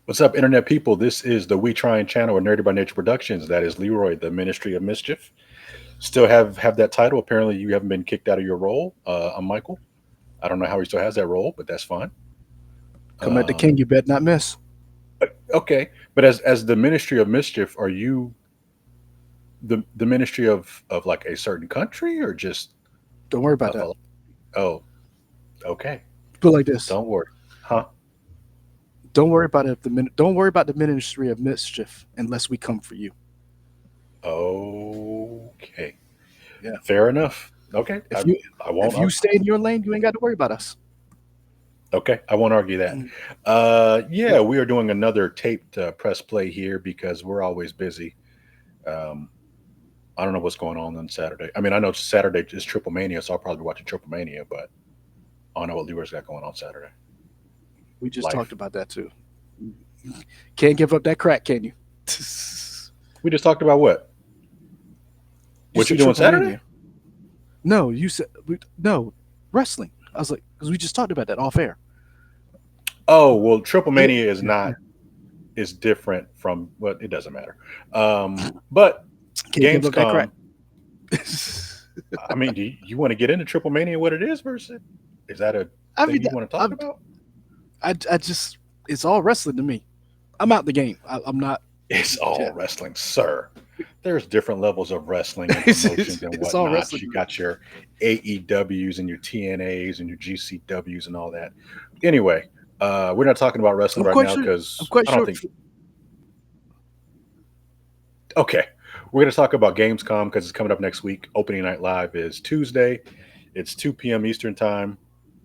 What's up, internet people? This is the We Trying channel of Nerdy by Nature Productions. That is Leroy, the Ministry of Mischief. Still have that title. Apparently, you haven't been kicked out of your role. I'm Michael. I don't know how he still has that role, but that's fine. Come at the king, Um, you bet not miss. okay, but as the Ministry of Mischief, are you the Ministry of like a certain country or just Don't worry about a, that. a oh okay? Put it like this. Don't worry, huh? Don't worry about it. Don't worry about the ministry of mischief unless we come for you. Okay, Yeah. fair enough. Okay, If you I won't if you argue. stay in your lane, you ain't got to worry about us. Okay, I won't argue that. Mm. Yeah, Look, we are doing another taped press play here because we're always busy. Um, I don't know what's going on Saturday. I mean, I know Saturday is Triple Mania, so I'll probably be watching Triple Mania, but I don't know what Leroy's got going on Saturday. we just talked Life. about that too. Can't give up that crack, can you? We just talked about what? You What you said doing triple Saturday? mania. No, you said no wrestling. I was like, because we just talked about that off air. Oh, well, Triple Yeah, Mania is yeah, yeah. not is different from well, it doesn't matter. But Can't give up that crack. Gamescom. I mean, do you want to get into Triple Mania? What it is versus? Is that a I thing mean, you want to talk about? I just it's all wrestling to me. I'm out the game. I'm not. It's Yeah, all wrestling, sir. There's different levels of wrestling and it's, promotions it's, and it's all whatnot. wrestling You to me. got your AEWs and your TNAs and your GCWs and all that. Anyway, we're not talking about wrestling I'm right quite now sure. I'm because quite I don't sure. think. Okay, we're going to talk about Gamescom because it's coming up next week. Opening night live is Tuesday. It's 2 p.m. Eastern time,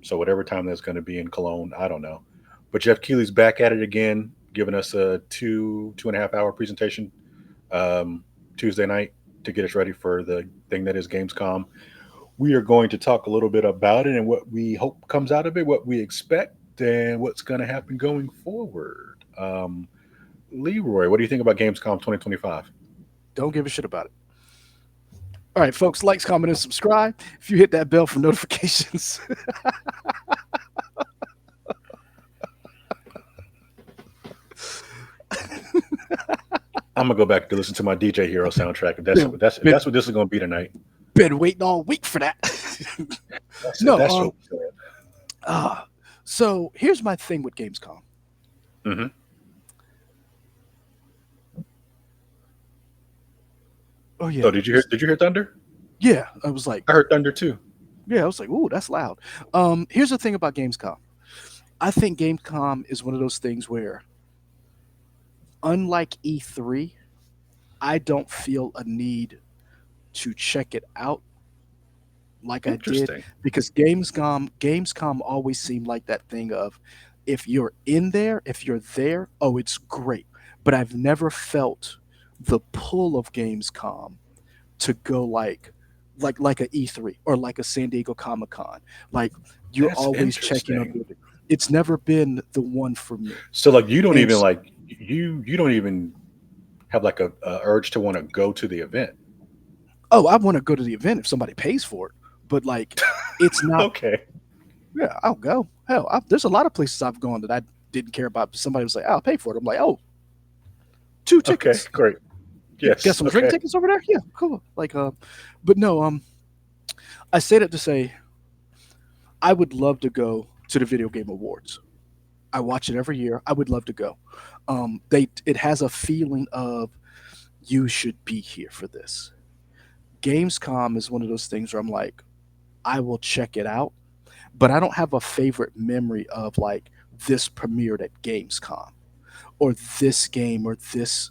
so whatever time that's going to be in Cologne, I don't know. But Geoff Keighley's back at it again, giving us a 2.5 hour presentation um, Tuesday night to get us ready for the thing that is Gamescom. We are going to talk a little bit about it and what we hope comes out of it, what we expect, and what's going to happen going forward. Leroy, what do you think about Gamescom 2025? Don't give a shit about it. All right, folks, likes, comment, and subscribe. If you hit that bell for notifications, I'm gonna go back to listen to my DJ Hero soundtrack. If that's been what that's if been that's what this is gonna be tonight. been waiting all week for that. If no, that's what. uh so here's my thing with Gamescom. Mm-hmm. Oh yeah, So did you hear Thunder? yeah. I was like, I heard Thunder too. yeah, I was like, ooh, that's loud. Here's the thing about Gamescom. I think Gamescom is one of those things where, unlike E3, I don't feel a need to check it out like I did Interesting. because Gamescom always seemed like that thing of if you're in there, if you're there, oh, it's great. But I've never felt the pull of Gamescom to go like a E3 or like a San Diego Comic Con. Like you're That's always checking on interesting. the it's never been the one for me. So like you don't And even like you don't even have like a urge to want to go to the event. oh, I want to go to the event if somebody pays for it. But like it's not Okay. yeah, I'll go. Hell, there's a lot of places I've gone that I didn't care about. But somebody was like, "I'll pay for it." I'm like, "Oh, two Okay. tickets. Great. Yeah, got Yes. some drink Okay. tickets over there. Yeah, cool." Like, but no, I say that to say I would love to go to the Video Game Awards. I watch it every year. I would love to go. It has a feeling of you should be here for this. Gamescom is one of those things where I'm like, I will check it out, but I don't have a favorite memory of like this premiered at Gamescom or this game or this.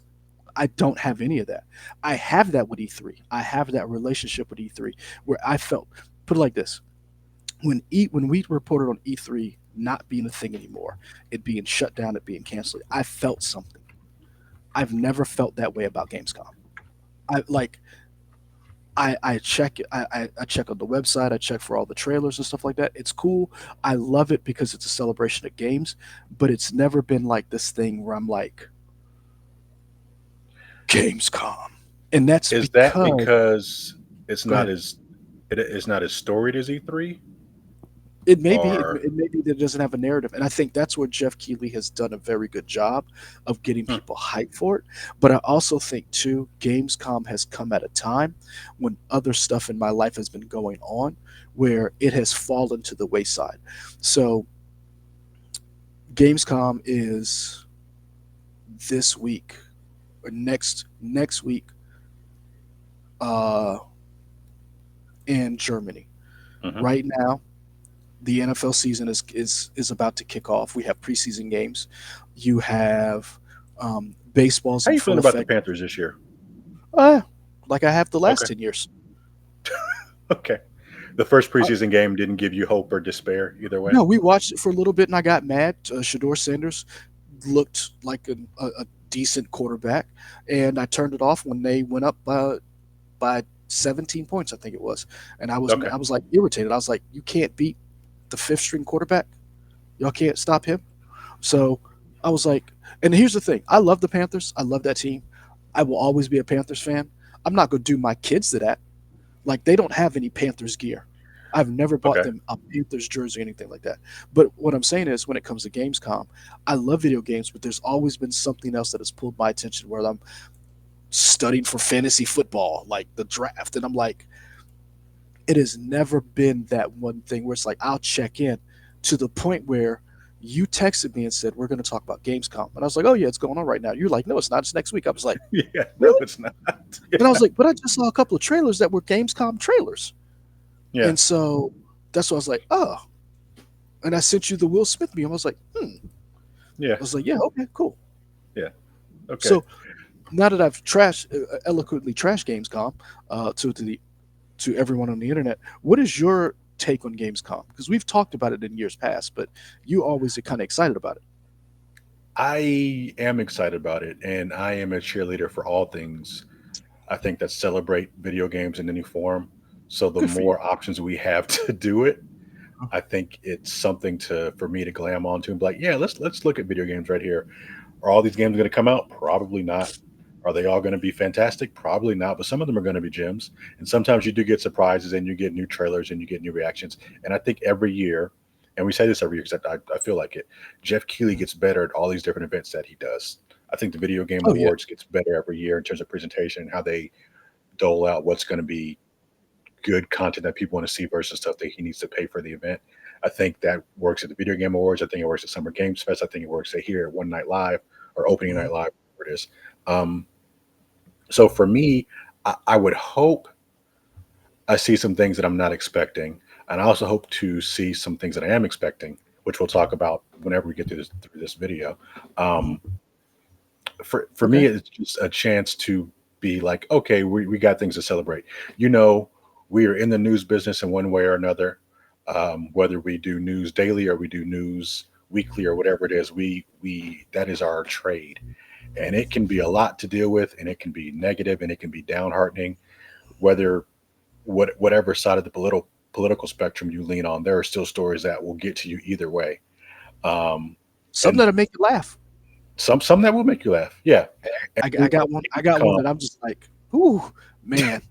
I don't have any of that. I have that with E3. I have that relationship with E3 where I felt put it like this when we reported on E3 not being a thing anymore, it being shut down, it being canceled. I felt something. I've never felt that way about Gamescom. I like I check it. I check on the website. I check for all the trailers and stuff like that. It's cool. I love it because it's a celebration of games, but it's never been like this thing where I'm like Gamescom, and that's Is that because because it's go not ahead. as it's not as storied as E3? It may be. or It may be that it doesn't have a narrative, and I think that's where Jeff Keighley has done a very good job of getting hmm, people hyped for it. But I also think too, Gamescom has come at a time when other stuff in my life has been going on, where it has fallen to the wayside. So Gamescom is this week or next week uh, in Germany. hmm. Right now, the NFL season is about to kick off. We have preseason games. You have baseball's How in you full feeling about the effect. Panthers this year? Uh, like I have the last Okay, 10 years. okay. The first preseason game didn't give you hope or despair either way. No, we watched it for a little bit and I got mad. Shador Sanders looked like a decent quarterback, and I turned it off when they went up by 17 points, I think it was. And Okay, I was like irritated. I was like, you can't beat the fifth string quarterback. Y'all can't stop him. So I was like, and here's the thing: I love the Panthers. I love that team. I will always be a Panthers fan. I'm not going to do my kids to that. Like they don't have any Panthers gear. I've never bought okay. them a Panthers jersey or anything like that. But what I'm saying is, when it comes to Gamescom, I love video games, but there's always been something else that has pulled my attention where I'm studying for fantasy football, like the draft, and I'm like, it has never been that one thing where it's like I'll check in to the point where you texted me and said we're going to talk about Gamescom, and I was like, oh yeah, it's going on right now. You're like, no, it's not. It's next week. I was like, Yeah, no, really? it's not. And I was like, but I just saw a couple of trailers that were Gamescom trailers, Yeah, and so that's why I was like, oh. And I sent you the Will Smith meme. I was like, hmm. yeah, I was like, yeah, okay, cool. yeah. Okay. So now that I've trashed eloquently trashed Gamescom to everyone on the internet, what is your take on Gamescom? Because we've talked about it in years past, but you always are kind of excited about it. I am excited about it, and I am a cheerleader for all things I think that celebrate video games in any form. So the Good for you. more options we have to do it, Huh? I think it's something to for me to glam onto and be like, yeah, let's look at video games right here. Are all these games going to come out? Probably not. Are they all going to be fantastic? Probably not. But some of them are going to be gems. And sometimes you do get surprises and you get new trailers and you get new reactions. And I think every year, and we say this every year, except I feel like it, Jeff Keighley gets better at all these different events that he does. I think the Video Game Oh yeah. Awards gets better every year in terms of presentation and how they dole out what's going to be good content that people want to see versus stuff that he needs to pay for the event. I think that works at the Video Game Awards. I think it works at Summer Games Fest. I think it works at here at One Night Live or Opening Mhm. Night Live, whatever it is. Um, so for me, I would hope I see some things that I'm not expecting, and I also hope to see some things that I am expecting, which we'll talk about whenever we get through this video. Mhm. Um, for me, Okay. it's just a chance to be like, okay, we got things to celebrate. You know, we are in the news business in one way or another. Whether we do news daily or we do news weekly or whatever it is, we that is our trade, and it can be a lot to deal with, and it can be negative, and it can be downheartening. Whether whatever side of the political spectrum you lean on, there are still stories that will get to you either way. Um, Something and that'll make you laugh. some that will make you laugh, yeah. And I got one. I got one that I'm just like, ooh, man,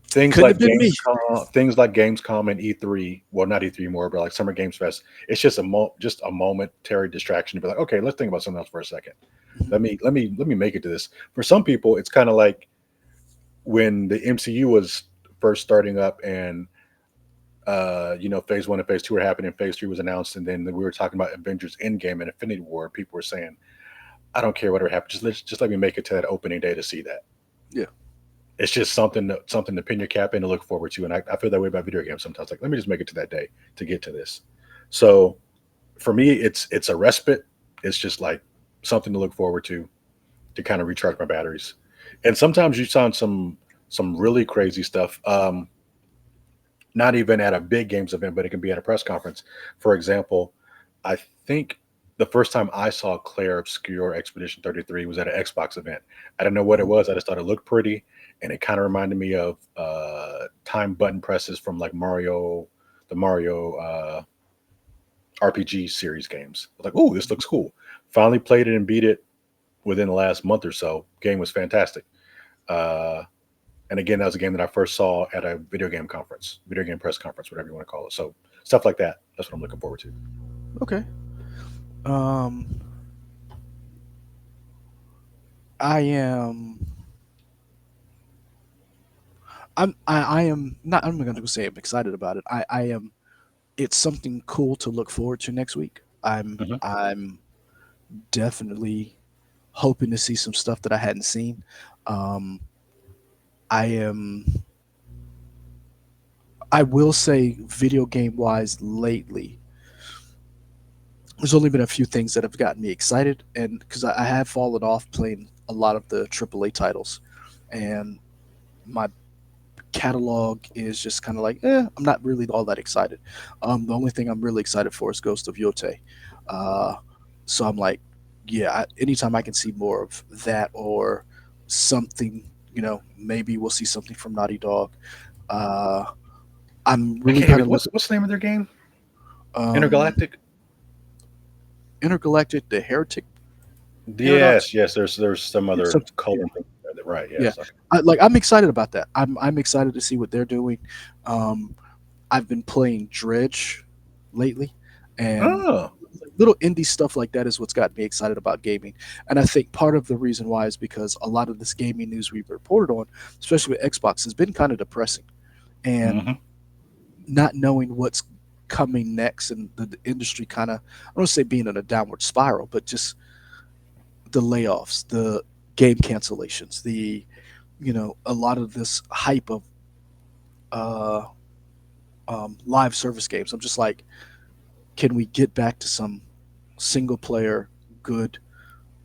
things couldn't have like been me. Gamescom and E3, well, not E3 more, but like Summer Games Fest. It's just just a momentary distraction to be like, okay, let's think about something else for a second. Mhm. Let me make it to this. For some people, it's kind of like when the MCU was first starting up and phase one and phase two were happening, phase three was announced, and then we were talking about Avengers Endgame and Infinity War. People were saying, I don't care whatever happens, just let me make it to that opening day to see that. Yeah. It's just something to pin your cap in to look forward to. And I feel that way about video games sometimes. Like, let me just make it to that day to get to this. So for me, it's a respite. It's just like something to look forward to kind of recharge my batteries. And sometimes you find some really crazy stuff. Not even at a big games event, but it can be at a press conference. For example, I think the first time I saw Claire Obscure Expedition 33 was at an Xbox event. I didn't know what it Mhm. was. I just thought it looked pretty, and it kind of reminded me of time button presses from like the Mario RPG series games. I was like, oh, this looks cool. Finally played it and beat it within the last month or so. Game was fantastic. Uh, and again, that was a game that I first saw at a video game conference, video game press conference, whatever you want to call it. So stuff like that. That's what I'm looking forward to. Okay. Um, I am. I am not. I'm going to say I'm excited about it. I am. It's something cool to look forward to next week. Hmm. I'm definitely hoping to see some stuff that I hadn't seen. Um, I am. I will say, video game wise, lately, there's only been a few things that have gotten me excited, and because I have fallen off playing a lot of the AAA titles, and my catalog is just kind of like, I'm not really all that excited. The only thing I'm really excited for is Ghost of Yote. Uh, so I'm like, yeah, anytime I can see more of that or something, maybe we'll see something from Naughty Dog. Uh, I'm I really can't kind even. of look. What's the name of their game? Um, Intergalactic. Intergalactic, the Heretic Paradox, Yes, yes. There's some other something. Yeah, colon thing. Right. yeah. Yes. Okay. I'm excited about that. I'm excited to see what they're doing. Um, I've been playing Dredge lately, and Oh. little indie stuff like that is what's got me excited about gaming. And I think part of the reason why is because a lot of this gaming news we've reported on, especially with Xbox, has been kind of depressing. And Hmm. not knowing what's coming next, and the industry kind of, I don't say being in a downward spiral, but just the layoffs, the game cancellations, a lot of this hype of uh, live service games. I'm just like, can we get back to some single player, good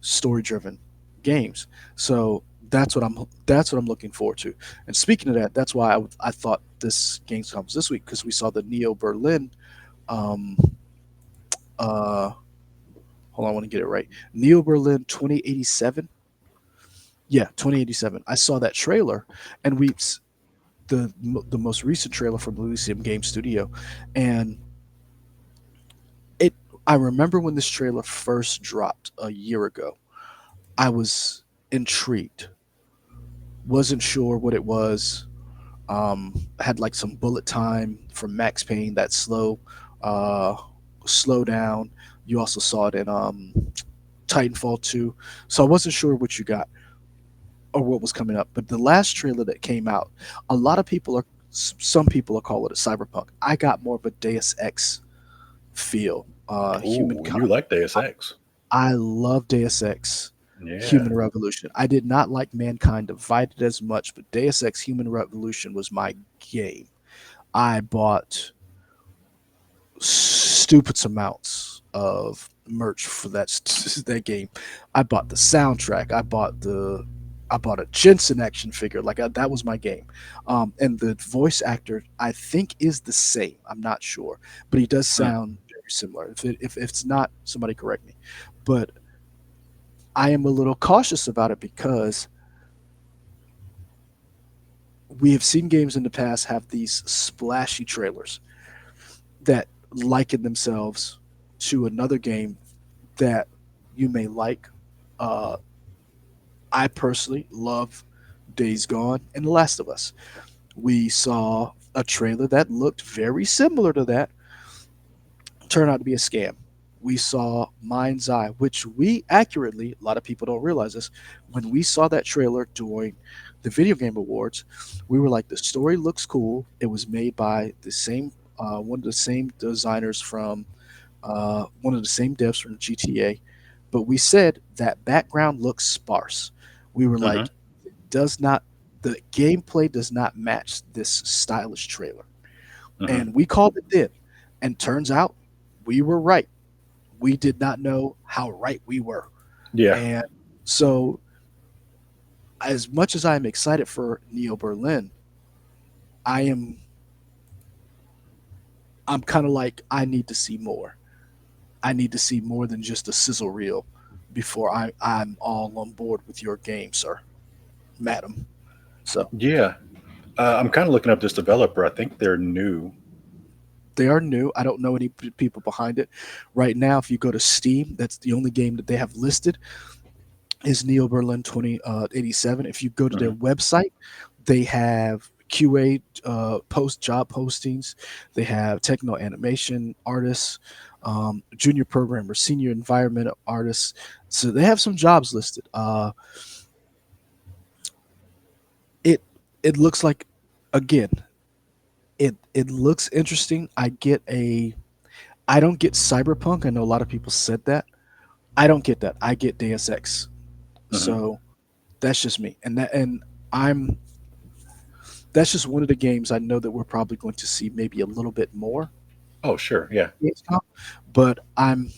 story driven games? So that's what I'm looking forward to. And speaking of that, that's why I thought this Gamescom was this week, because we saw the Neo Berlin. Um, uh, Hold on, I want to get it right. Neo Berlin 2087. Yeah, 2087. I saw that trailer, and the most recent trailer from Elysium Game Studio, and it. I remember when this trailer first dropped a year ago. I was intrigued, wasn't sure what it was. Had like some bullet time from Max Payne, that uh, slow down. You also saw it in Titanfall 2, so I wasn't sure what you got or what was coming up. But the last trailer that came out, a lot of people are, some people are calling it cyberpunk. I got more of a Deus Ex feel. Ooh, you like Deus Ex? I love Deus Ex Yeah. Human Revolution. I did not like Mankind Divided as much, but Deus Ex Human Revolution was my game. I bought stupid amounts of merch for that that game. I bought the soundtrack. I bought a Jensen action figure. That was my game. And the voice actor I think is the same. I'm not sure, but he does Hmm. sound very similar. If it's not, somebody correct me. But I am a little cautious about it because we have seen games in the past have these splashy trailers that liken themselves to another game that you may like. Uh, I personally love Days Gone and The Last of Us. We saw a trailer that looked very similar to that turn out to be a scam. We saw Mind's Eye, which we accurately, a lot of people don't realize this, when we saw that trailer during the Video Game Awards, we were like, the story looks cool. It was made by one of the same designers from, one of the same devs from GTA. But we said that background looks sparse. We were Hmm. like, does not, the gameplay does not match this stylish trailer. Hmm. And we called it then. And turns out we were right. We did not know how right we were. Yeah. And so, as much as I am excited for Neo Berlin, I am I'm kind of like, I need to see more. I need to see more than just a sizzle reel before I'm all on board with your game, sir, madam. So Yeah. I'm kind of looking up this developer. I think they're new. they are new. I don't know any people behind it right now. If you go to Steam, that's the only game that they have listed is Neo Berlin 2087. If you go to their Hmm. website, they have QA post job postings. They have techno animation artists, junior programmers, senior environmental artists. So they have some jobs listed. It it looks like, again, it looks interesting. I don't get cyberpunk. I know a lot of people said that. I don't get that. I get Deus Ex. Hmm. So that's just me. And I'm that's just one of the games I know that we're probably going to see maybe a little bit more. Oh, sure. Yeah. Gamescom, but I'm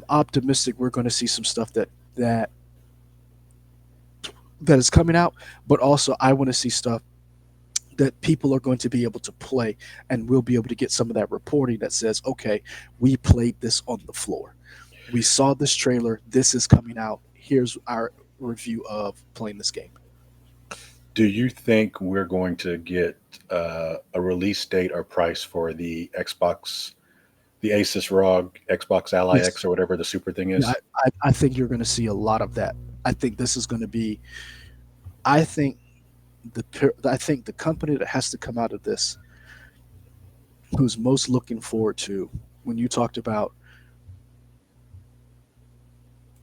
optimistic we're going to see some stuff that that is coming out. But also, I want to see stuff that people are going to be able to play, and we'll be able to get some of that reporting that says, okay, we played this on the floor. We saw this trailer. This is coming out. Here's our review of playing this game. Do you think we're going to get a release date or price for the Xbox, the Asus ROG Xbox Ally Yes. X or whatever the super thing Yeah, is? I think you're going to see a lot of that. I think this is going to be. I think I think the company that has to come out of this, who's most looking forward to, when you talked about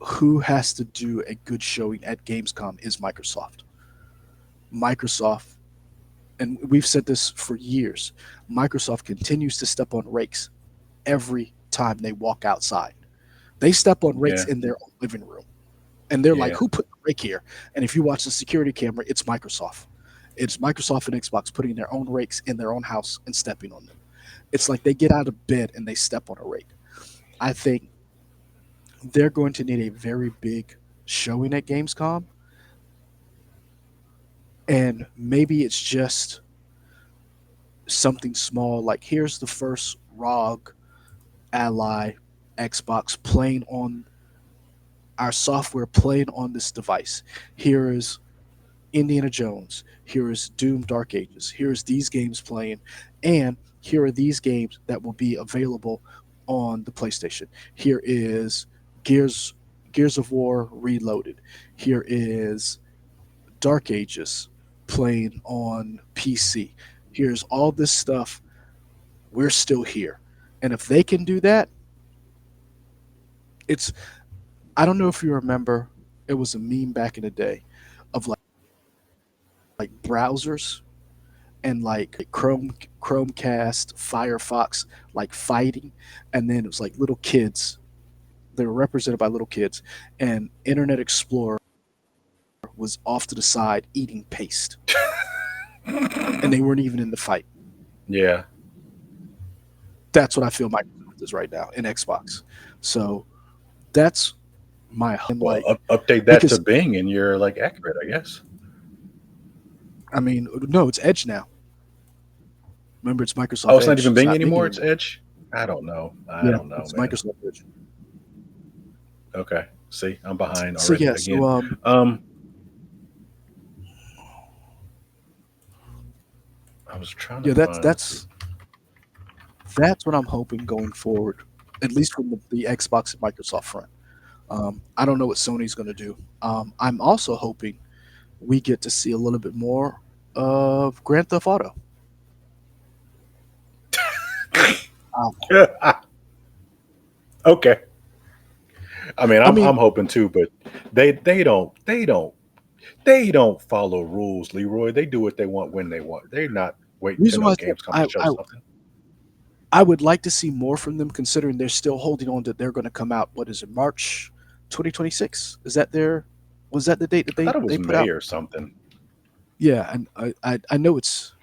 who has to do a good showing at Gamescom, is Microsoft. Microsoft, and we've said this for years. Microsoft continues to step on rakes every time they walk outside. They step on rakes Yeah. in their own living room, and they're like, Yeah. "Who put the rake here?" And if you watch the security camera, it's Microsoft. It's Microsoft and Xbox putting their own rakes in their own house and stepping on them. It's like they get out of bed and they step on a rake. I think they're going to need a very big showing at Gamescom, and maybe it's just something small like, here's the first ROG Ally Xbox playing on our software, playing on this device. Here is Indiana Jones. Here is Doom Dark Ages. Here's these games playing. And here are these games that will be available on the PlayStation. Here is Gears Gears of War Reloaded. Here is Dark Ages playing on PC. Here's all this stuff. We're still here. And if they can do that, it's I don't know if you remember, it was a meme back in the day of like browsers and like Chromecast, Firefox, like fighting, and then it was like little kids. They were represented by little kids, and Internet Explorer was off to the side eating paste, and they weren't even in the fight. Yeah. That's what I feel Microsoft is right now in Xbox. So that's my Well, like, update that to because Bing and you're like accurate, I guess. I mean, no, it's Edge now. Remember, it's Oh, Microsoft it's not Edge. even It's Bing not Bing anymore. It's anymore. Edge. I don't know. I Yeah, don't know, it's man. Microsoft Edge. Okay. See, I'm behind So already yeah, again. so Um, I was trying to yeah, find. Let's see. that's what I'm hoping going forward, at least from the Xbox and Microsoft front. I don't know what Sony's going to do. I'm also hoping we get to see a little bit more of Grand Theft Auto. Um, Okay. I mean, I I'm mean, hoping too, but they don't follow rules, Leroy. They do what they want when they want. They're not waiting to reason why no I said Gamescom to show something. I would like to see more from them, considering they're still holding on that they're going to come out. What is it, March 2026? Is that their Was that the date that I thought it they was put May out? or something. Yeah, and I know it's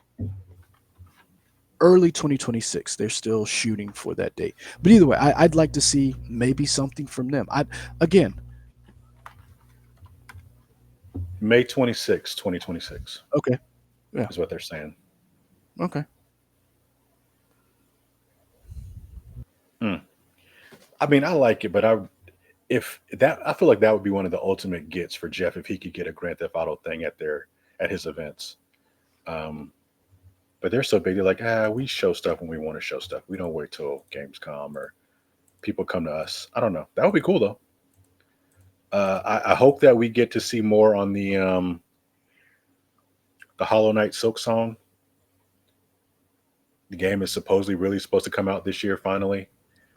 early 2026. They're still shooting for that date. But either way, I'd like to see maybe something from them. I Again, May 26, 2026 okay, yeah, is what they're saying. okay. Hmm. I mean, I like it, but I feel like that would be one of the ultimate gets for Jeff if he could get a Grand Theft Auto thing at his events. Um, but they're so big, they're like, we show stuff when we want to show stuff. We don't wait till Gamescom or people come to us. I don't know. That would be cool though. I hope that we get to see more on the the Hollow Knight Silk Song. The game is supposedly really supposed to come out this year finally.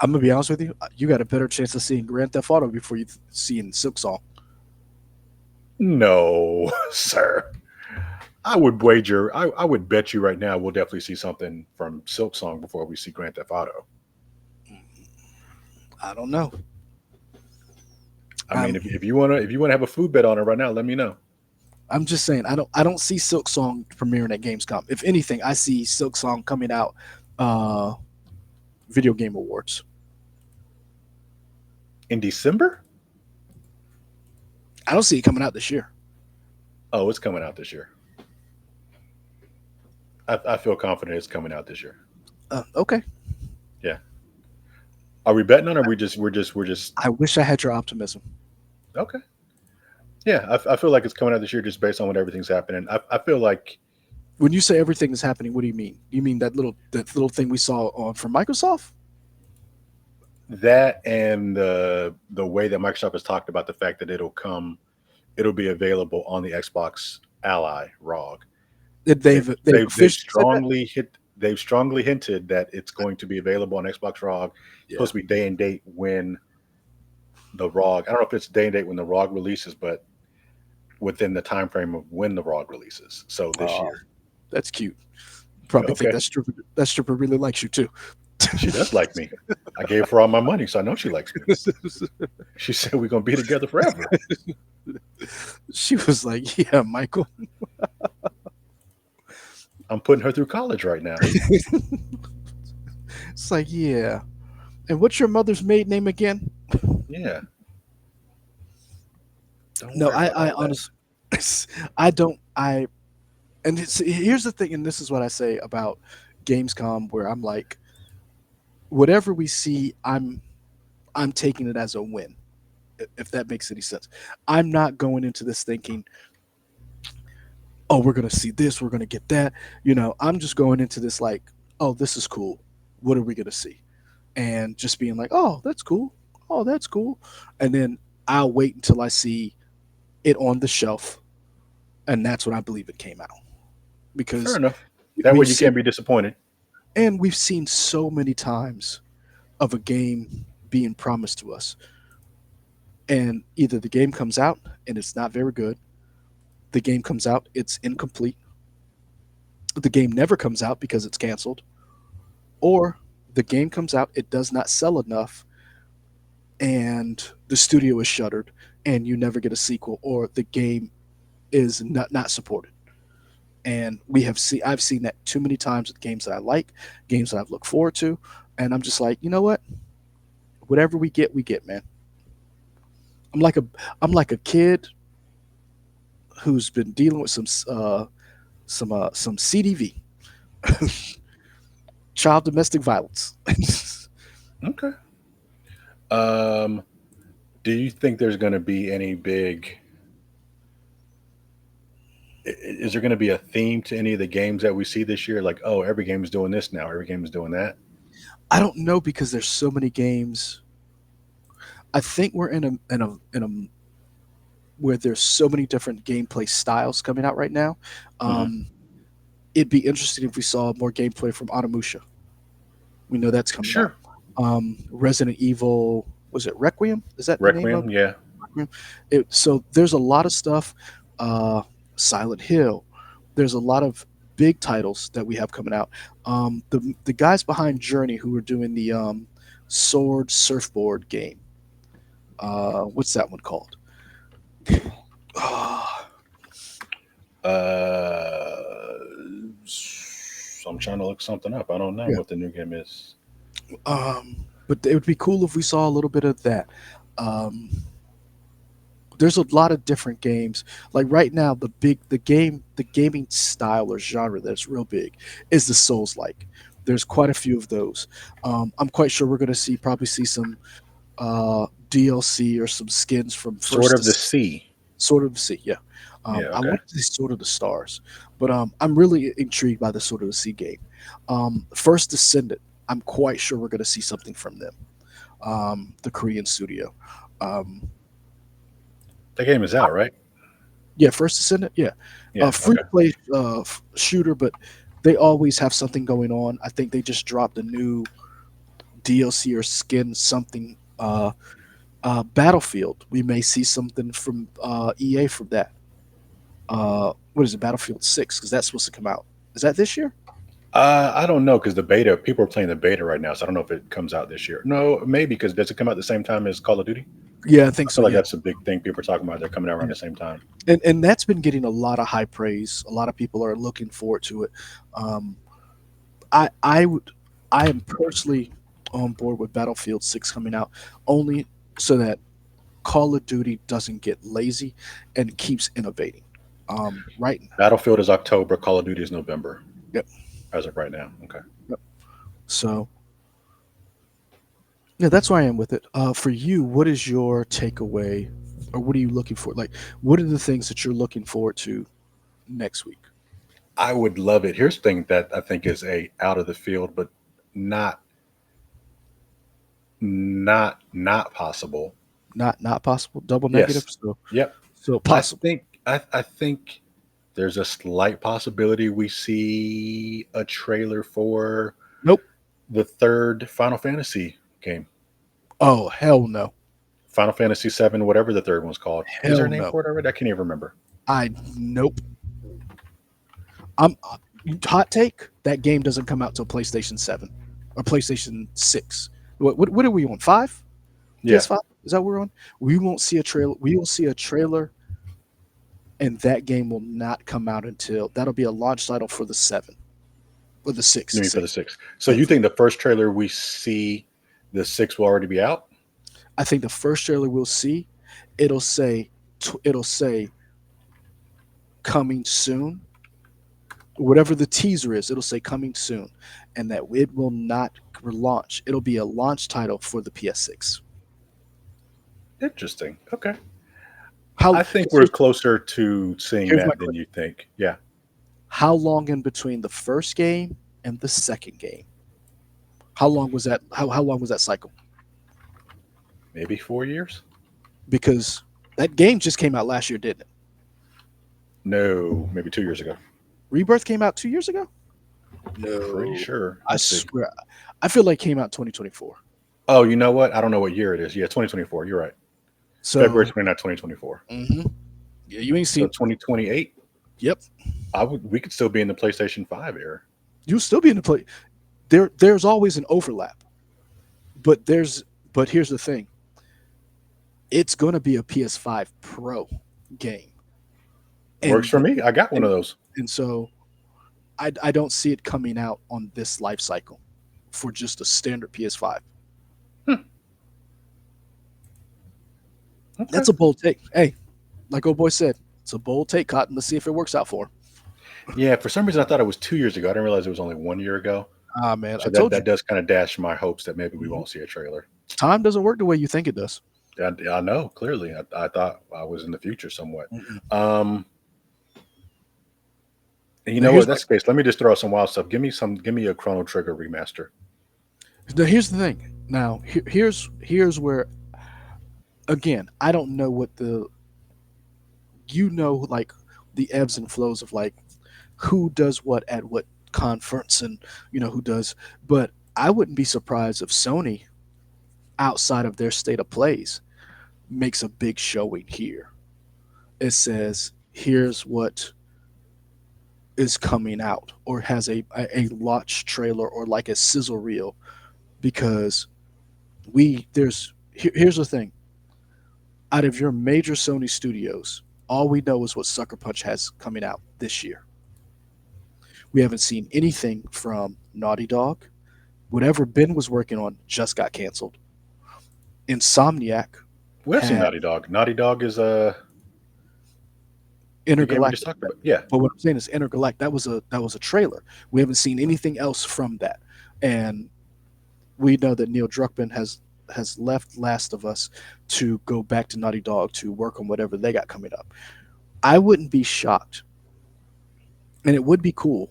I'm gonna be honest with you. You got a better chance of seeing Grand Theft Auto before you seeing Silk Song. No, sir. I would wager, I would bet you right now we'll definitely see something from Silk Song before we see Grand Theft Auto. I don't know. I mean, I'm if you wanna have a food bet on it right now, let me know. I'm just saying I don't see Silk Song premiering at Gamescom. If anything, I see Silk Song coming out uh video game awards. In December? I don't see it coming out this year. Oh, it's coming out this year. I feel confident it's coming out this year. Okay. Yeah. Are we betting on? It or we're just I wish I had your optimism. okay? Yeah, I feel like it's coming out this year just based on what everything's happening. I feel like When you say everything is happening, what do you mean? You mean that little thing we saw on from Microsoft? that and the way that Microsoft has talked about the fact that it'll be available on the Xbox Ally ROG. That They've they've they've officially said that? strongly hinted that it's going to be available on Xbox ROG. It's Yeah. supposed to be day and date when the ROG. I don't know if it's day and date when the ROG releases, but within the time frame of when the ROG releases. So this Oh, year. that's cute. Probably think Okay. that stripper really likes you too. She does like me. I gave her all my money, so I know she likes me. She said we're gonna be together forever. She was like, "Yeah, Michael." I'm putting her through college right now. It's like, yeah. And what's your mother's maiden name again? Yeah. Don't No, worry I, about I all that. honestly, I don't. And here's the thing, and this is what I say about Gamescom, where I'm like, whatever we see, I'm taking it as a win, if that makes any sense. I'm not going into this thinking, oh, we're gonna see this, we're gonna get that. I'm just going into this like, oh, this is cool. What are we gonna see? And just being like, oh, that's cool. Oh, that's cool. And then I'll wait until I see it on the shelf, and that's when I believe it came out Fair because enough. That way we've you seen can't be disappointed. we've seen so many times of a game being promised to us, and either the game comes out and it's not very good, the game comes out, it's incomplete, the game never comes out because it's canceled, or the game comes out, it does not sell enough, and the studio is shuttered, and you never get a sequel, or the game is not supported. And I've seen that too many times with games that I like, games that I've looked forward to, and I'm just like, you know what? Whatever we get, man. I'm like a I'm like a kid who's been dealing with some CDV, child domestic violence. Okay. Um, do you think there's going to be any big? Is there going to be a theme to any of the games that we see this year? Like, oh, every game is doing this now. Every game is doing that. I don't know because there's so many games. I think we're in a where there's so many different gameplay styles coming out right now. Hmm. Um, it'd be interesting if we saw more gameplay from Onimusha. We know that's coming out. Sure. Resident Evil, was it Requiem? Is that the name of Requiem. Yeah. Requiem? So there's a lot of stuff. Uh, Silent Hill. There's a lot of big titles that we have coming out. The guys behind Journey who are doing the Sword Surfboard game. What's that one called? Ah, Uh, I'm trying to look something up. I don't know yeah. what the new game is. But it would be cool if we saw a little bit of that. Um, there's a lot of different games. Like right now, the gaming style or genre that's real big is the Souls like. There's quite a few of those. I'm quite sure we're going to probably see some DLC or some skins from Sword First of to the Sea. Sword of the Sea. Yeah, Yeah. I Okay. want to see Sword of the Stars, but I'm really intrigued by the Sword of the Sea game. First Descendant. I'm quite sure we're going to see something from them. The Korean studio. Um, The game is out, right? Yeah, First Descendant. Yeah, Yeah. free Okay. to play shooter, but they always have something going on. I think they just dropped a new DLC or skin something. Battlefield. We may see something from EA from that. What is it? Battlefield 6, because that's supposed to come out. Is that this year? I don't know because the beta people are playing the beta right now, so I don't know if it comes out this year. No, maybe because does it come out at the same time as Call of Duty? Yeah, I think I so. feel like Yeah, that's a big thing people are talking about. They're coming out around yeah. the same time. And that's been getting a lot of high praise. A lot of people are looking forward to it. Um, I would I am personally on board with Battlefield 6 coming out only so that Call of Duty doesn't get lazy and keeps innovating. Right. Battlefield is October. Call of Duty is November Yep. as of right now. Okay. Yep. So yeah, that's where I am with it. For you, what is your takeaway, or what are you looking for? Like, what are the things that you're looking forward to next week? I would love it. Here's the thing that I think is a out of the field, but not not possible. Not possible. Double negative. Yes. So Yep. I possible. think I think there's a slight possibility we see a trailer for Nope. the third Final Fantasy game. Oh hell no. Final Fantasy VII, whatever the third one's called. Is there a Hell name no. for it already? I can't even remember. I nope. I'm hot take. That game doesn't come out till PlayStation 7 or PlayStation 6. What are we on? 5? Yeah. PS5? Is that what we're on? We won't see a trailer. We will see a trailer, and that game will not come out until that'll be a launch title for the 7 or the You 6. mean for the 6. six? So Yeah, you think the first trailer we see, the six will already be out? I think the first trailer we'll see, it'll say it'll say coming soon. Whatever the teaser is, it'll say coming soon, and that it will not launch. It'll be a launch title for the PS6. Interesting. Okay. How I think 'cause we're closer to seeing here's my that than question: you think. Yeah. how long in between the first game and the second game? How long was that? How long was that cycle? Maybe 4 years? Because that game just came out last year, didn't it? No, maybe 2 years ago. Rebirth came out 2 years ago. Pretty No, sure. I Let's see. swear, I feel like it came out 2024. Oh, you know what? I don't know what year it is. Yeah, 2024. You're right. February So 29, 2024. mhm. Yeah, you ain't So seen. 2028, Yep, we could still be in the PlayStation 5 era. you'll still be in the play. There's always an overlap, but here's the thing: it's going to be a PS5 Pro game, Works and for me. I got one and of those. and so I don't see it coming out on this life cycle for just a standard PS5. Hmm, okay. That's a bold take. Hey, like old boy said, it's a bold take, Cotton. Let's see if it works out for him. Yeah, for some reason I thought it was 2 years ago. I didn't realize it was only 1 year ago. Ah, man, I So that told you, that does kind of dash my hopes that maybe we mhm, won't see a trailer. time doesn't work the way you think it does. I know clearly. I thought I was in the future somewhat. Mm-mm. Um, and you Now know what? here's my That's the case. Let me just throw out some wild stuff. Give me some. Give me a Chrono Trigger remaster. here's the thing. Now here's where again I don't know what the like the ebbs and flows of like who does what at what conference and who does, but I wouldn't be surprised if Sony outside of their state of plays makes a big showing here. It says here's what is coming out or has a launch trailer or like a sizzle reel because here's the thing, out of your major Sony studios all we know is what Sucker Punch has coming out this year. We haven't seen anything from Naughty Dog. Whatever Ben was working on just got canceled. Insomniac We have seen had Naughty Dog. Naughty Dog is the game we just Intergalactic. talked about. Yeah. But what I'm saying is Intergalactic. That was a trailer. We haven't seen anything else from that, and we know that Neil Druckmann has left Last of Us to go back to Naughty Dog to work on whatever they got coming up. I wouldn't be shocked, and it would be cool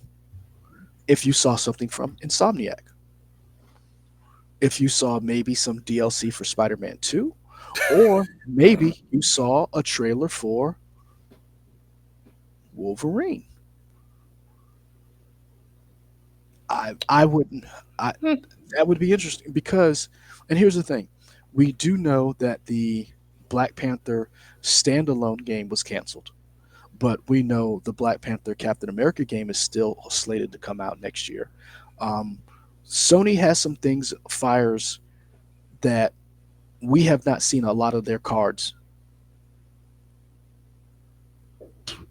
if you saw something from Insomniac. If you saw maybe some DLC for Spider-Man 2, or maybe you saw a trailer for Wolverine. I wouldn't. I Hmm. That would be interesting because, and here's the thing, we do know that the Black Panther standalone game was canceled, but we know the Black Panther Captain America game is still slated to come out next year. Um, Sony has some things fires that we have not seen a lot of their cards.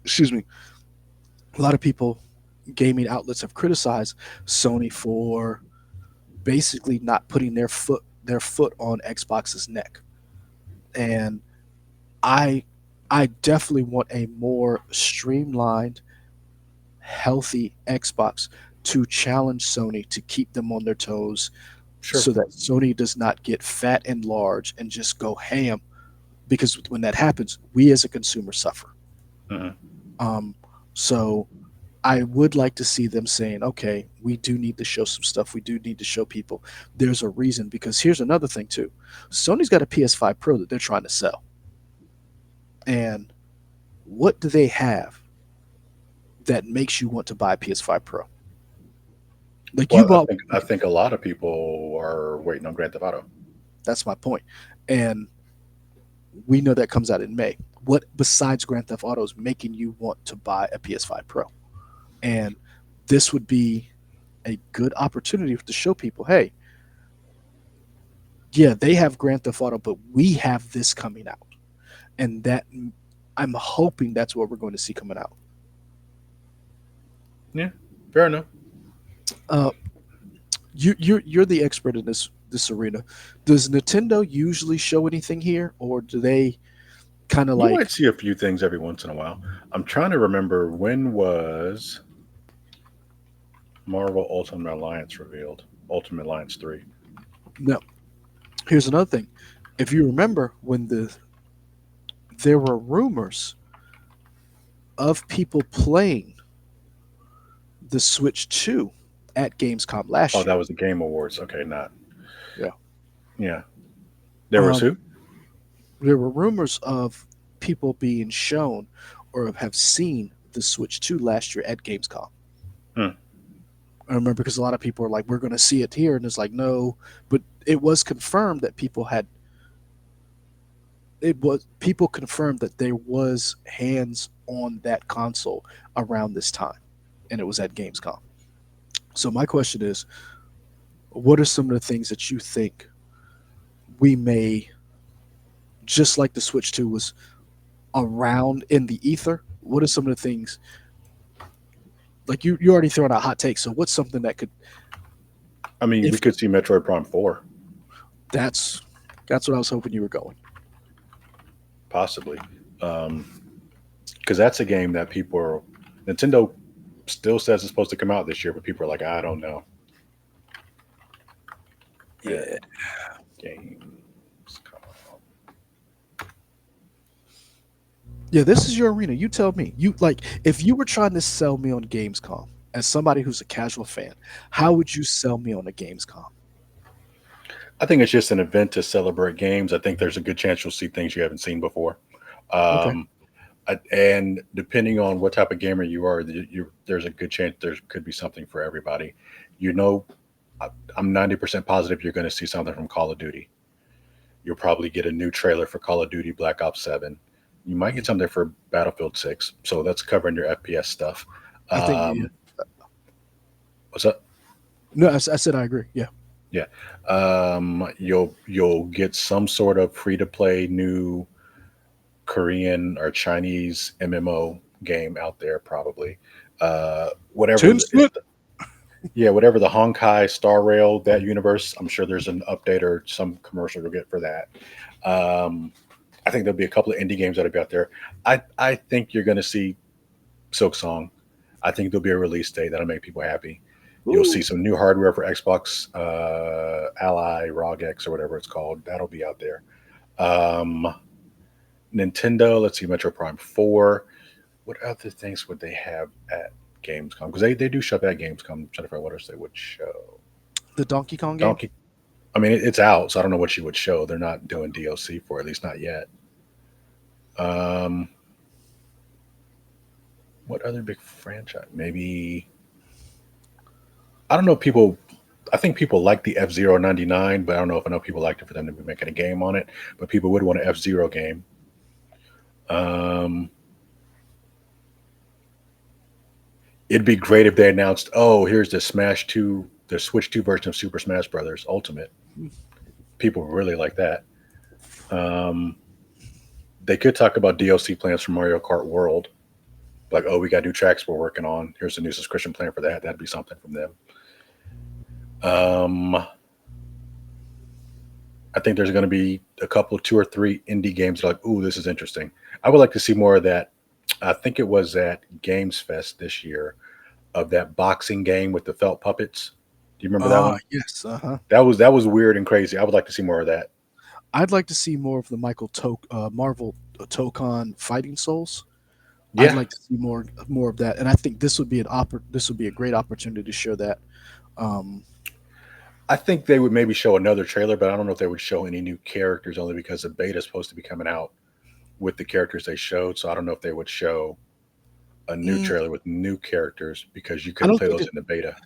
Excuse me. A lot of people, gaming outlets, have criticized Sony for basically not putting their foot on Xbox's neck. And I I definitely want a more streamlined, healthy Xbox to challenge Sony to keep them on their toes Sure. so that Sony does not get fat and large and just go ham, because when that happens, we as a consumer suffer. Mhm. Um, so I would like to see them saying, okay, we do need to show some stuff. We do need to show people there's a reason. Because here's another thing too, Sony's got a PS5 Pro that they're trying to sell, and what do they have that makes you want to buy a PS5 Pro? Like you Well, bought, I think a lot of people are waiting on Grand Theft Auto. that's my point. And we know that comes out in May. What besides Grand Theft Auto is making you want to buy a PS5 Pro? And this would be a good opportunity to show people, hey, yeah, they have Grand Theft Auto, but we have this coming out, and that I'm hoping that's what we're going to see coming out. Yeah, fair enough. Uh, you're the expert in this arena. Does Nintendo usually show anything here, or do they kind of You might like see a few things every once in a while. I'm trying to remember when was Marvel Ultimate Alliance revealed? Ultimate Alliance 3. no? Here's another thing. If you remember when there were rumors of people playing the Switch 2 at Gamescom Oh, last that year. was the Game Awards. Okay, not. Yeah. Yeah. There was Um, who? there were rumors of people being shown or have seen the Switch 2 last year at Gamescom. Hmm. I remember because a lot of people are like, we're going to see it here. And it's like, no. But it was confirmed that people confirmed that there was hands on that console around this time. And it was at Gamescom. So my question is, what are some of the things that you think we may, just like the Switch 2 was around in the ether, what are some of the things, like you already throwing out hot takes, so what's something that could, I mean, we if could see Metroid Prime 4, that's that's what I was hoping you were going. possibly. Because that's a game that people are. Nintendo still says it's supposed to come out this year, but people are like, I don't know. Yeah. Games. Yeah, this is your arena. You tell me. You like, if you were trying to sell me on Gamescom as somebody who's a casual fan, how would you sell me on a Gamescom? I think it's just an event to celebrate games. I think there's a good chance you'll see things you haven't seen before. Okay. Um, and depending on what type of gamer you are, there's a good chance there could be something for everybody. You know, I- I'm 90% positive you're going to see something from Call of Duty. You'll probably get a new trailer for Call of Duty Black Ops 7. You might get something for Battlefield 6. So that's covering your FPS stuff. I think, yeah. Um, what's up? No, I said I agree. Yeah. Yeah. You'll get some sort of free to play new Korean or Chinese MMO game out there $, whatever is Tencent. yeah, whatever the Honkai Star Rail, that universe. I'm sure there's an update or some commercial you'll get for that. I think there'll be a couple of indie games that'll be out there. I think you're going to see Silk Song. I think there'll be a release date that'll make people happy. You'll see Ooh. some new hardware for Xbox, Ally, ROG X, or whatever it's called. That'll be out there. Um, Nintendo, let's see, Metro Prime 4. What other things would they have at Gamescom? Because they do show up at Gamescom. I'm trying to figure out what else they would show. The Donkey Kong game. Donkey. I mean, it's out, so I don't know what you would show. They're not doing DLC for it, at least not yet. Um, What other big franchise? Maybe I don't know. People, I think people like the F-Zero 99, but I don't know if I know people liked it for them to be making a game on it. But people would want an F-Zero game. Um, it'd be great if they announced, "Oh, here's the Smash Two, the Switch Two version of Super Smash Brothers Ultimate." People really like that. Um, they could talk about DLC plans for Mario Kart World, like, "Oh, we got new tracks we're working on. Here's a new subscription plan for that." That'd be something from them. Um, I think there's going to be a couple, two or three indie games that are like, "Ooh, this is interesting." I would like to see more of that. I think it was at Games Fest this year of that boxing game with the felt puppets. Do you remember that Ah, one? yes. Uh-huh. That was weird and crazy. I would like to see more of that. I'd like to see more of the Marvel Tokon Fighting Souls. I'd Yeah, like to see more of that, and I think this would be a great opportunity to show that. Um, I think they would maybe show another trailer, but I don't know if they would show any new characters only because the beta is supposed to be coming out with the characters they showed. So I don't know if they would show a new mm, trailer with new characters because you I couldn't don't play think those that in the beta.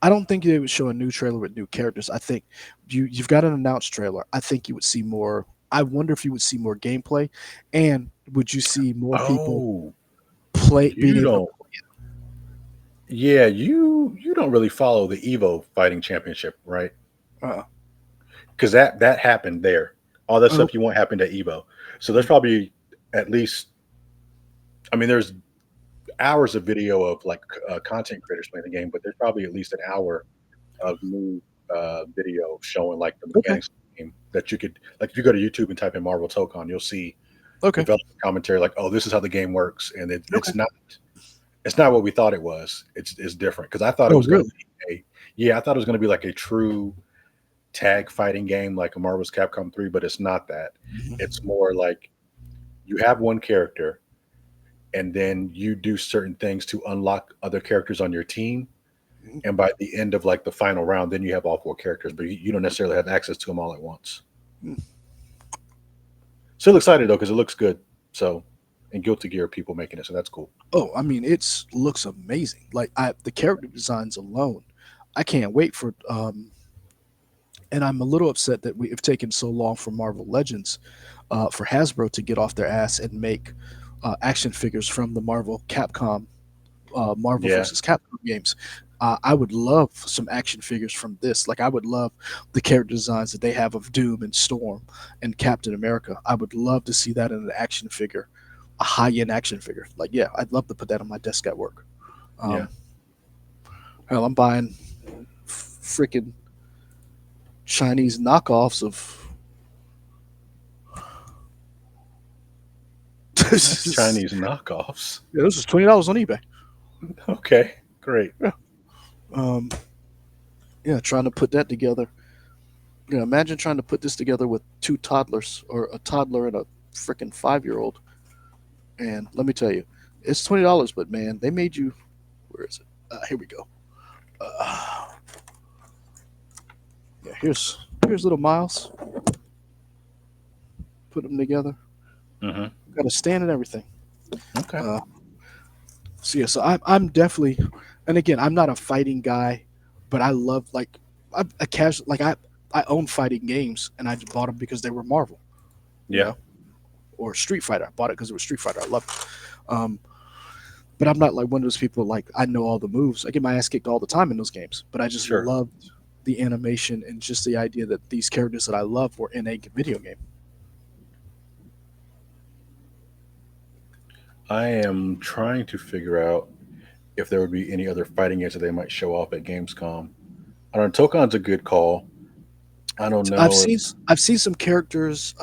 I don't think they would show a new trailer with new characters. I think you've got an announced trailer. I think you would see more. I wonder if you would see more gameplay, and would you see more people Oh, play being you able to don't. Yeah, you don't really follow the Evo Fighting Championship, right? play? Because that happened there. All that Oh, stuff you want happened at Evo. So there's probably at least. I mean, there's hours of video of like content creators playing the game, but there's probably at least an hour of new video showing like the okay, mechanics of the game that you could like if you go to YouTube and type in Marvel Tokon, you'll see okay, development commentary like, oh, this is how the game works, and okay. it's not what we thought it was. It's different because I thought it Oh, was going to really? be a yeah, I thought it was going to be like a true tag fighting game like a Marvel's Capcom 3, but it's not that. It's Mhm. more like you have one character and then you do certain things to unlock other characters on your team. Mhm. And by the end of like the final round, then you have all four characters, but you don't necessarily have access to them all at once. Mhm. Still excited though because it looks good. So, and Guilty Gear people making it, so that's cool. Oh, I mean, it's looks amazing. Like the character designs alone, I can't wait for. And I'm a little upset that we have taken so long for Marvel Legends, for Hasbro to get off their ass and make action figures from the Marvel Yeah, versus Capcom games. I would love some action figures from this. Like I would love the character designs that they have of Doom and Storm and Captain America. I would love to see that in an action figure, a high end action figure. Like yeah, I'd love to put that on my desk at work. yeah. Um, hell, I'm buying freaking Chinese knockoffs of. Not This is Chinese knockoffs. yeah, this is $20 on eBay. Okay, great. Yeah. Um, yeah, trying to put that together. Yeah, imagine trying to put this together with two toddlers or a toddler and a freaking 5-year-old. And let me tell you, it's $20, but man, they made you. Where is it? Here we go. Uh, yeah, here's little Miles. Put them together. Hmm. Got a stand and everything. Okay. Uh, so yeah, so I'm definitely, and again, I'm not a fighting guy, but I love like I'm a casual like I own fighting games and I just bought them because they were Marvel, you Yeah, know, or Street Fighter. I bought it because it was Street Fighter. I love it. But I'm not like one of those people like I know all the moves. I get my ass kicked all the time in those games, but I just sure. loved the animation and just the idea that these characters that I love were in a video game. I am trying to figure out if there would be any other fighting games that they might show off at Gamescom. I don't know. Tokon's a good call. I don't I've know if seen I've seen some characters.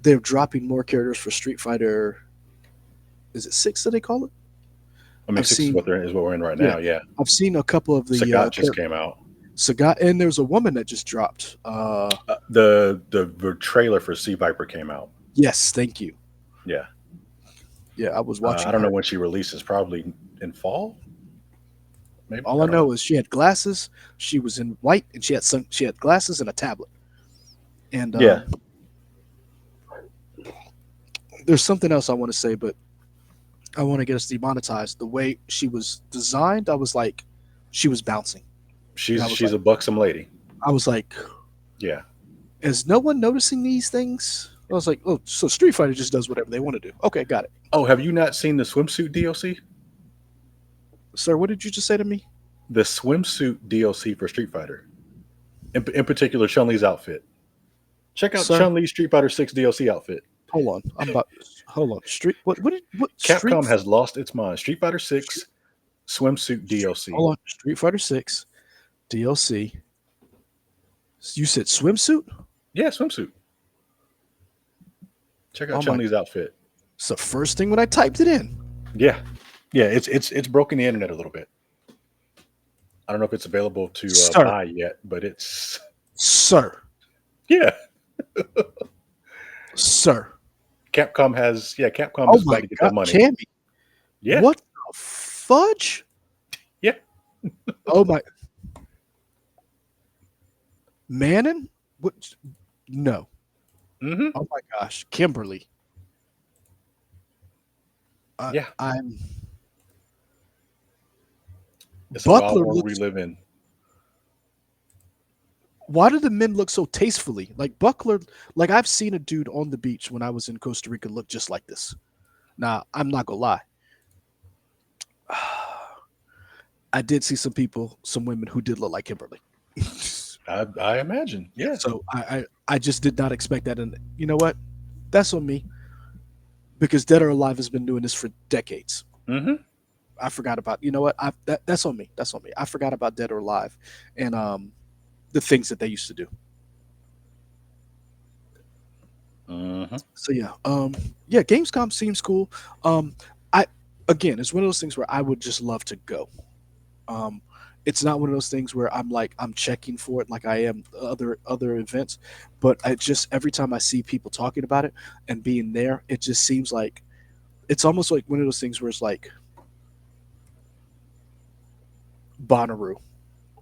They're dropping more characters for Street Fighter. Is it six that they call it? I mean I've six is seen what we're in right yeah, now. Yeah, I've seen a couple of the Sagat just came out. Sagat, and there's a woman that just dropped. The trailer for Sea Viper came out. Yes, thank you. Yeah, Yeah, I was I watching don't know her. when she releases. Probably in fall, maybe. All I I don't know. know is she had glasses. She was in white, and she had glasses and a tablet. And Yeah, there's something else I want to say, but I want to get us demonetized. The way she was designed, I was like, she was bouncing, and She's a buxom lady. I was like, Yeah. is no one noticing these things? I was like, oh, so Street Fighter just does whatever they want to do. Okay, got it. Oh, have you not seen the swimsuit DLC? Sir, what did you just say to me? The swimsuit DLC for Street Fighter, in particular Chun Li's outfit. Check out Sir, Chun Li's Street Fighter 6 DLC outfit. hold on. I'm about. Hold on. Street. What street? Capcom has lost its mind. Street Fighter 6 swimsuit DLC. Hold on. Street Fighter Six DLC. You said swimsuit? Yeah, swimsuit. Check out Oh Chun my! Li's outfit. It's the first thing when I typed it in. Yeah, yeah. It's broken the internet a little bit. I don't know if it's available to Sir, buy yet, but it's sir, yeah. sir. Capcom Oh is about my to get that God, money. Cammy. Yeah, What the fudge? yeah. Oh my, Mannon? What? No. Hmm. Oh my gosh, Kimberly. Yeah, I'm it's a wild Buckler world we looks. live in. Why do the men look so tastefully? Like Buckler, like I've seen a dude on the beach when I was in Costa Rica look just like this. Now, I'm not gonna lie. I did see some people, some women who did look like Kimberly. I imagine. Yeah. So I just did not expect that. And you know what? That's on me because Dead or Alive has been doing this for decades. Hmm. I forgot about you know what? That's on me. That's on me. I forgot about Dead or Alive and the things that they used to do. Hmm. So yeah, Gamescom seems cool. I again, it's one of those things where I would just love to go. Um, it's not one of those things where I'm like I'm checking for it like I am other events, but I just every time I see people talking about it and being there, it just seems like it's almost like one of those things where it's like Bonnaroo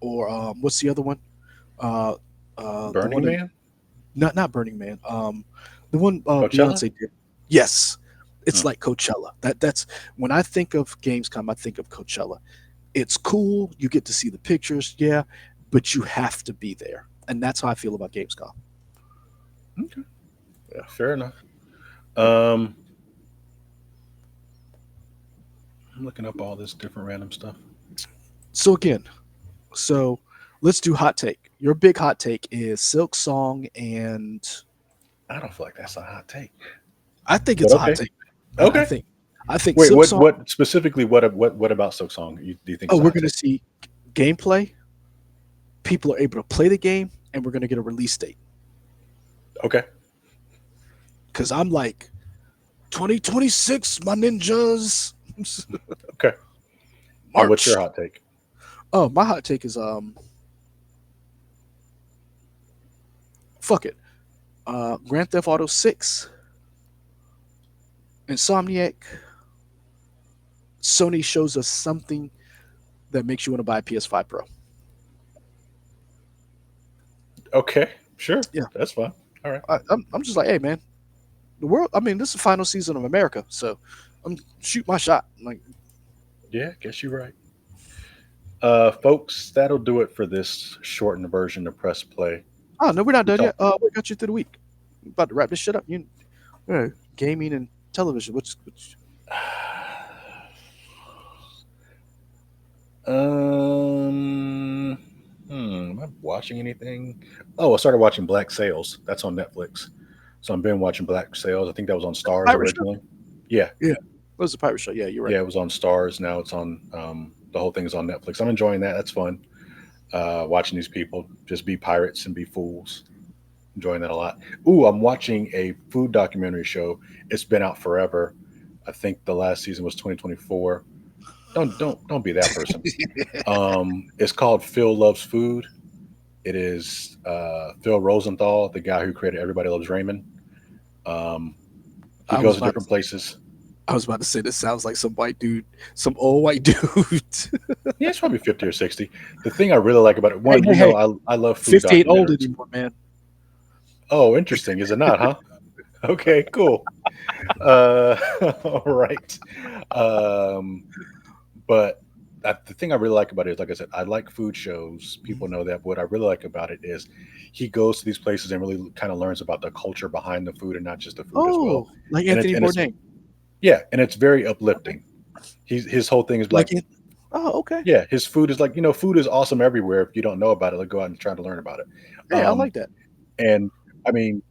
or what's the other one? Uh, the Burning one in Man, not Burning Man. The one Coachella. Beyonce did. Yes, it's Hmm. like Coachella. That's when I think of Gamescom, I think of Coachella. It's cool. You get to see the pictures, yeah, but you have to be there, and that's how I feel about Gamescom. Okay. Yeah, fair enough. Yeah. Um, I'm looking up all this different random stuff. So again, so let's do hot take. Your big hot take is Silk Song, and I don't feel like that's a hot take, I think but it's a hot okay. take. I Okay. think Wait, Silk Song. what specifically? What about Silk Song? Do you think Oh, is a we're hot gonna take? see gameplay. People are able to play the game, and we're gonna get a release date. Okay. Because I'm like 2026, my ninjas. Okay. And what's your March. hot take? Oh, my hot take is fuck it. Grand Theft Auto 6, Insomniac, Sony shows us something that makes you want to buy a PS5 Pro. Okay. Sure. Yeah, That's fine. All right. I'm just like, hey man, the world. I mean, this is the final season of America, so I'm shoot my shot. Like, Yeah. Guess you're right. Folks, that'll do it for this shortened version of Press Play. oh no, we're not We done yet. talked. We got you through the week. We're about to wrap this shit up. Gaming and television. Which Um, am I watching anything? Oh, I started watching Black Sails. That's on Netflix. So I've been watching Black Sails. I think that was on Stars pirate show? originally. Yeah, Yeah, it was a pirate show. Yeah, you're right. yeah, it was on Stars. Now it's on. The whole thing is on Netflix. I'm enjoying that. That's fun. Watching these people just be pirates and be fools. Enjoying that a lot. Ooh, I'm watching a food documentary show. It's been out forever. I think the last season was 2024. Don't be that person. It's called Phil Loves Food. It is Phil Rosenthal, the guy who created Everybody Loves Raymond. Um, he I was goes to about different places. I was about to say this sounds like some white dude, some old white dude. Yeah, it's probably 50 or 60. The thing I really like about it, Hey, one, hey, hey. I love food 50 ain't old documentaries. anymore, man. Oh, interesting. Is it not, huh? Okay, cool. Uh, all right. Um, but the thing I really like about it is, like I said, I like food shows. People know that. But what I really like about it is he goes to these places and really kind of learns about the culture behind the food and not just the food as well. Oh, like And Anthony it's Bourdain. yeah, and it's very uplifting. His whole thing is Like like, it. Oh, okay. yeah, his food is like, food is awesome everywhere. If you don't know about it, like go out and try to learn about it. Hey, I Um, like that. and I mean,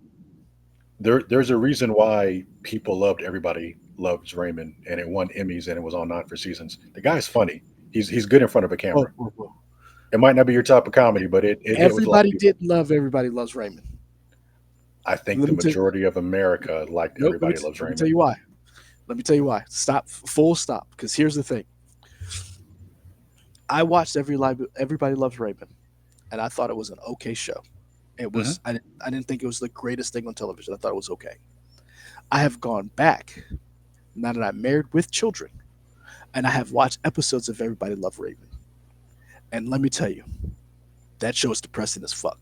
there's a reason why people loved Everybody Loves Raymond, and it won Emmys and it was on 9 for seasons. The guy's funny. He's good in front of a camera. Whoa, whoa, whoa. It might not be your type of comedy, but it hit with a lot of Everybody people. did love Everybody Loves Raymond. I think Let the me tell. majority of America liked Nope. Everybody Loves Let me tell Raymond. you why. Let me tell you why. Stop. Full stop. Because here's the thing. I watched Everybody Loves Raymond, and I thought it was an okay show. It Hmm. was. I didn't think it was the greatest thing on television. I thought it was okay. I have gone back now that I'm married with children, and I have watched episodes of Everybody Loves Raymond. And let me tell you, that show is depressing as fuck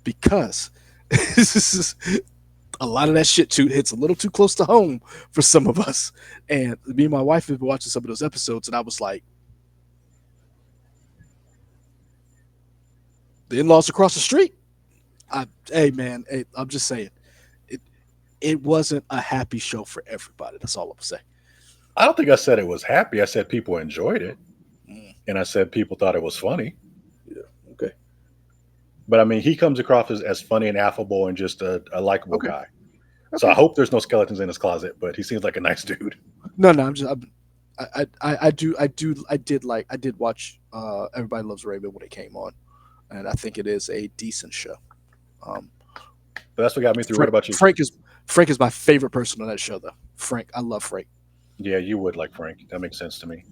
because this is a lot of that shit too hits a little too close to home for some of us. And me and my wife have been watching some of those episodes, and I was like, the in-laws across the street. Hey man, hey, I'm just saying, it it wasn't a happy show for everybody. That's all I'm saying. I don't think I said it was happy. I said people enjoyed it, Mm, and I said people thought it was funny. yeah. Okay. But I mean, he comes across as funny and affable and just a likable Okay. guy. So I Okay. hope there's no skeletons in his closet, but he seems like a nice dude. No, no. I'm just. I did watch Everybody Loves Raymond when it came on, and I think it is a decent show. Um, But that's what got me through. What Frank about you? Frank is Frank is my favorite person on that show though. Frank, I love Frank. Yeah, you would like Frank. That makes sense to me.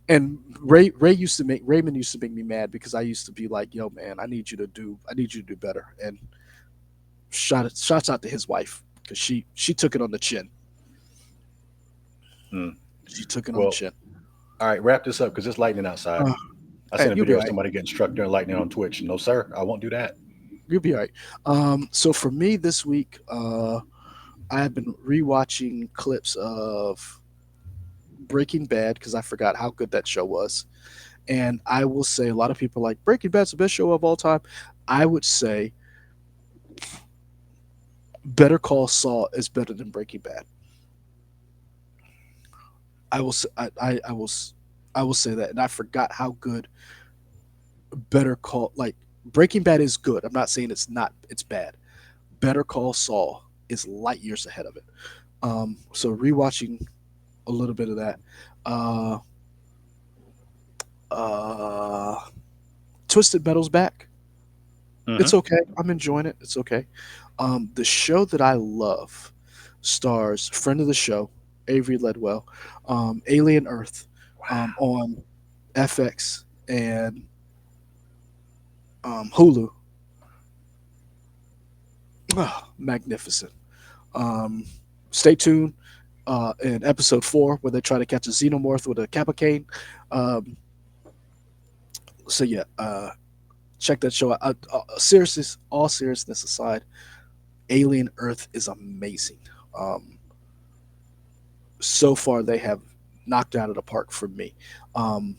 And Raymond used to make me mad because I used to be like, yo man, I need you to do better. And shots out to his wife because she took it on the chin. Hmm. She took it on the Well, chin. all right, wrap this up because it's lightning outside. Uh, I hey, seen a you'll be video all of right. somebody getting struck during lightning on Twitch. No, sir, I won't do that. You'll be all right. So for me this week, I have been rewatching clips of Breaking Bad because I forgot how good that show was. And I will say a lot of people are like Breaking Bad's the best show of all time. I would say Better Call Saul is better than Breaking Bad. I will s- I will say that, and I forgot how good Better Call like Breaking Bad is good. I'm not saying it's not. It's bad. Better Call Saul is light years ahead of it. So rewatching a little bit of that. Uh, uh, Twisted Metal's back. It's Hmm. okay. I'm enjoying it. It's okay. The show that I love stars friend of the show, Avery Ledwell, Alien Earth, on FX and Hulu. Ah, magnificent. Um, Stay tuned in episode 4 where they try to catch a xenomorph with a kappa cane. Um, so yeah, check that show out. Seriously, all seriousness aside, Alien Earth is amazing. Um, so far, they have knocked out of the park for me. Um,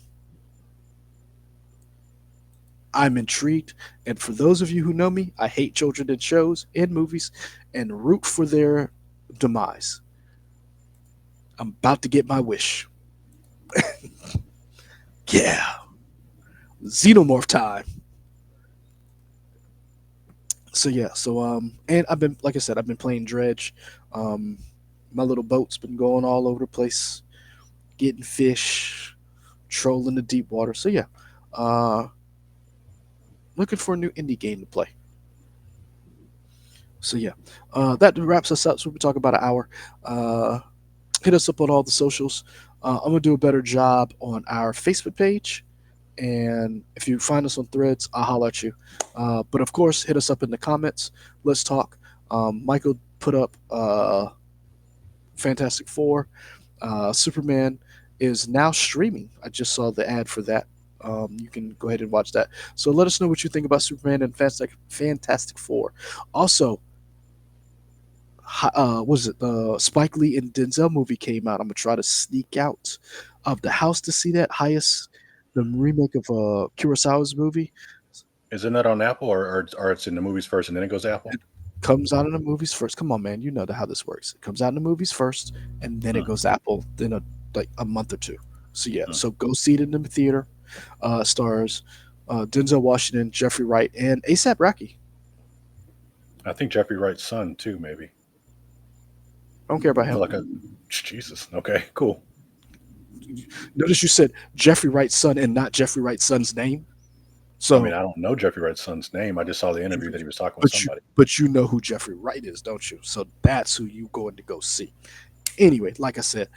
I'm intrigued, and for those of you who know me, I hate children in shows and movies, and root for their demise. I'm about to get my wish. Yeah, xenomorph time. So yeah, and I've been like I said, I've been playing dredge. Um, my little boat's been going all over the place, getting fish, trolling the deep water. So yeah, uh, looking for a new indie game to play. So yeah, that wraps us up. So we talk about an hour. Uh, Hit us up on all the socials. I'm gonna do a better job on our Facebook page, and if you find us on Threads, I'll holler at you. But of course, hit us up in the comments. Let's talk. Michael put up Fantastic Four. Superman is now streaming. I just saw the ad for that. You can go ahead and watch that. So let us know what you think about Superman and Fantastic Four. Also, Was it the Spike Lee and Denzel movie came out? I'm gonna try to sneak out of the house to see that. Highest, the remake of Kurosawa's movie. Isn't that on Apple, or it's in the movies first and then it goes to Apple? It comes out in the movies first. Come on, man, you know how this works. It comes out in the movies first, and then it Hmm, goes to Apple in a month or two. So yeah, hmm. so go see it in the theater. Stars Denzel Washington, Jeffrey Wright, and ASAP Rocky. I think Jeffrey Wright's son too, maybe. I don't care about He's him. like a Jesus. Okay, cool. Notice you said Jeffrey Wright's son and not Jeffrey Wright's son's name. I mean, So I don't know Jeffrey Wright's son's name. I just saw the interview that he was talking with but you somebody. but you know who Jeffrey Wright is, don't you? So that's who you going to go see. Anyway, like I said,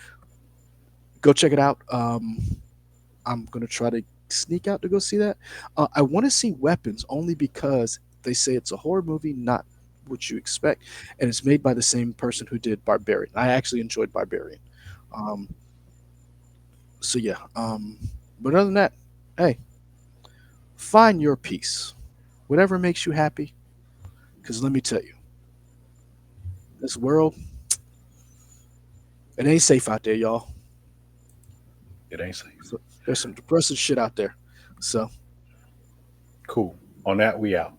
go check it out. I'm gonna try to sneak out to go see that. I want to see Weapons only because they say it's a horror movie, not what you expect, and it's made by the same person who did Barbarian. I actually enjoyed Barbarian. Um, so yeah. But other than that, hey, find your peace, whatever makes you happy. Because let me tell you, this world, it ain't safe out there, y'all. It ain't safe. So there's some depressing shit out there. So Cool. On that, we out.